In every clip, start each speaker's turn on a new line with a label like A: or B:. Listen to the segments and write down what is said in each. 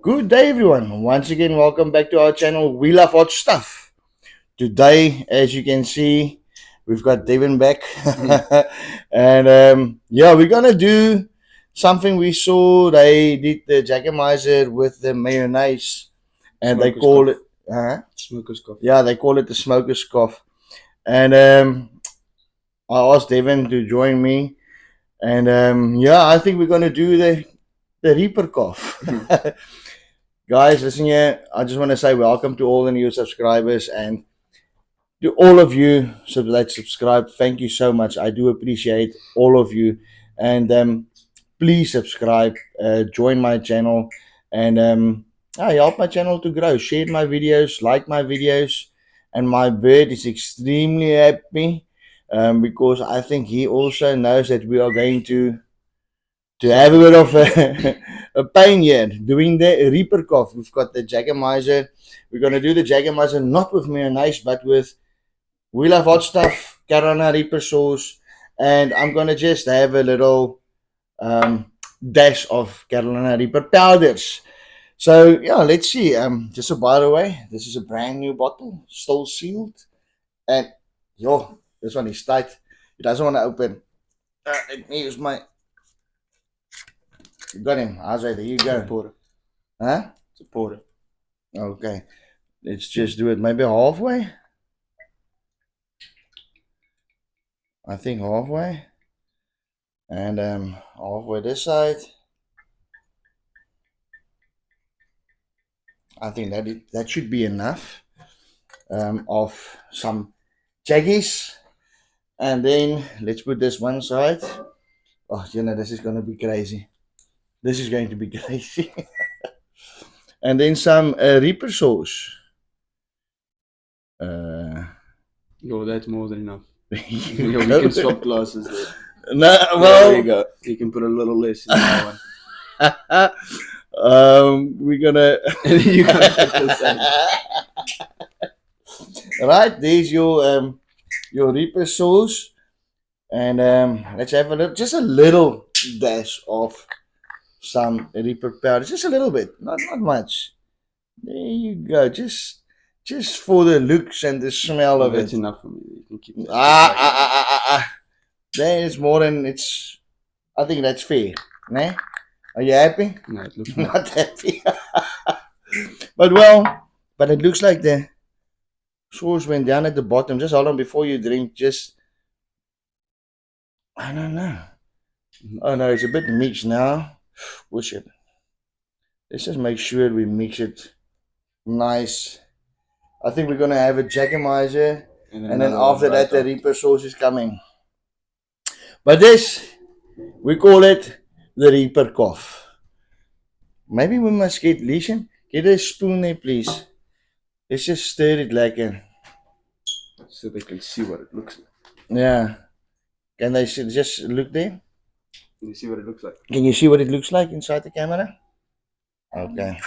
A: Good day, everyone. Once again, welcome back to our channel. We love hot stuff. Today, as you can see, we've got Devin back, and yeah, we're gonna do something we saw. They did the Jagermeister with the mayonnaise, and they
B: Smoker's
A: call
B: cough.
A: it,
B: Smoker's cough.
A: yeah, they call it the smoker's cough. And I asked Devin to join me, and yeah, I think we're gonna do the Reaper cough. Guys, listen here. I just want to say welcome to all the new subscribers and to all of you that subscribe. Thank you so much. I do appreciate all of you. And please subscribe, join my channel, and help my channel to grow. Share my videos, like my videos. And my bird is extremely happy because I think he also knows that we are going to have a bit of a pain here doing the Reaper cough. We've got the Jagermeister. We're going to do the Jagermeister not with mayonnaise, but with We Love Hot Stuff, Carolina Reaper sauce. And I'm going to just have a little dash of Carolina Reaper powders. So, yeah, let's see. Just so by the way, this is a brand new bottle, still sealed. And, yo, this one is tight. It doesn't want to open. Let me use my... Got him. There you go.
B: Porter.
A: Huh?
B: It's a porter.
A: Okay. Let's just do it maybe halfway. I think halfway. And halfway this side. I think that should be enough of some jaggies. And then let's put this one side. Oh, you know, this is going to be crazy. This is going to be crazy. And then some Reaper sauce.
B: Yo, that's more than enough. Yo, we can swap glasses there.
A: No, well,
B: there you go. You can put a little less in that one.
A: We're gonna.
B: You gotta put the same.
A: Right, there's your Reaper sauce, and let's have just a little dash of some Reaper powder, just a little bit, not much. There you go, just for the looks and the smell of
B: That's
A: it.
B: enough for me. You can keep that.
A: That is more than it's. I think that's fair. Nah? Are you happy?
B: No, it looks
A: not happy. But it looks like the sauce went down at the bottom. Just hold on before you drink. I don't know. Oh no, it's a bit mixed now. Push it. Let's just make sure we mix it nice. I think we're gonna have a Jagermeister, and then after that the Reaper sauce is coming. But this, we call it the Reaper cough. Maybe we must get Leishan. Get a spoon there, please. Let's just stir it like a...
B: So they can see what it looks like.
A: Yeah. Can they just look there?
B: Can you see what it looks like?
A: Can you see what it looks like inside the camera? Okay.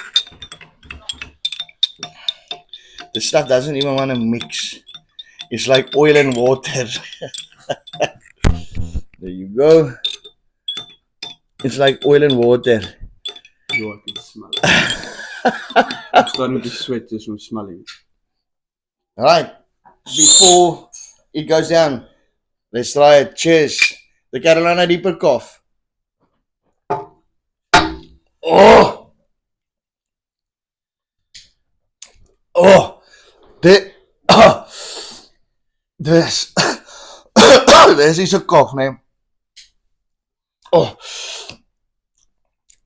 A: The stuff doesn't even want to mix. It's like oil and water. There you go. It's like oil and water.
B: Yo, I can smell it. I'm starting to sweat just from smelling it.
A: Alright. Before it goes down, let's try it. Cheers. The Carolina Reaper cough. Oh! Oh! This is a cough, man. Oh!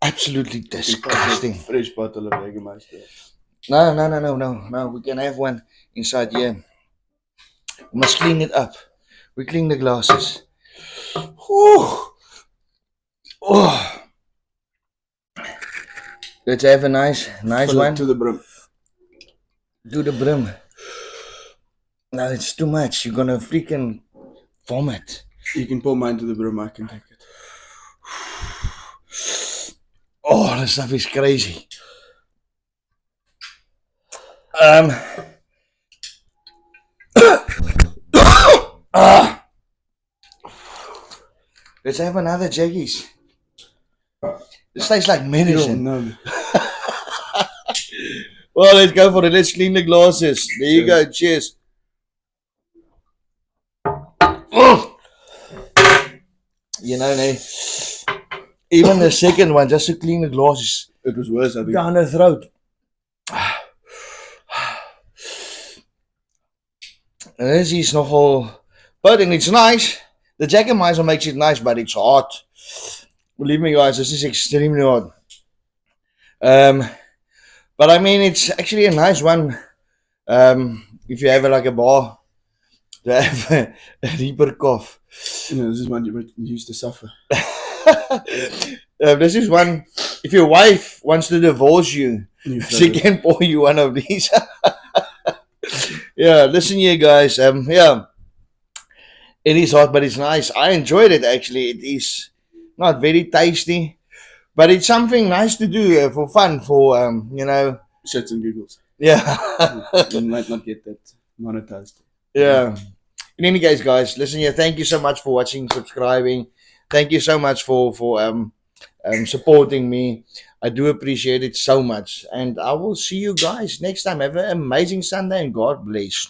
A: Absolutely disgusting.
B: Fresh bottle of Jagermeister.
A: No. We can have one inside here. We must clean it up. We clean the glasses. Oh! Let's have a nice
B: Fill
A: one.
B: it to the brim.
A: To the brim. No, it's too much. You're gonna freaking vomit.
B: You can pour mine to the brim. I can take it.
A: Oh, this stuff is crazy. Let's have another Jaggies. This tastes like medicine.
B: No.
A: Well, let's go for it. Let's clean the glasses. There you go. Cheers. Oh! You know, even the second one, just to clean the glasses.
B: It was worse, I think.
A: Down the throat. And this is nogal, but it's nice. The Jägermeister makes it nice, but it's hot. Believe me, guys, this is extremely hot. But I mean, it's actually a nice one. If you have like a bar to have a Reaper cough.
B: You know, this is one you used to suffer.
A: This is one. If your wife wants to divorce you, she can pour you one of these. Yeah, listen here, guys. Yeah, it is hot, but it's nice. I enjoyed it actually. It is not very tasty, but it's something nice to do for fun. For you know,
B: shits and giggles.
A: Yeah.
B: You might not get that monetized.
A: Yeah. In any case, guys, listen here. Thank you so much for watching, subscribing. Thank you so much for supporting me. I do appreciate it so much, and I will see you guys next time. Have an amazing Sunday, and God bless.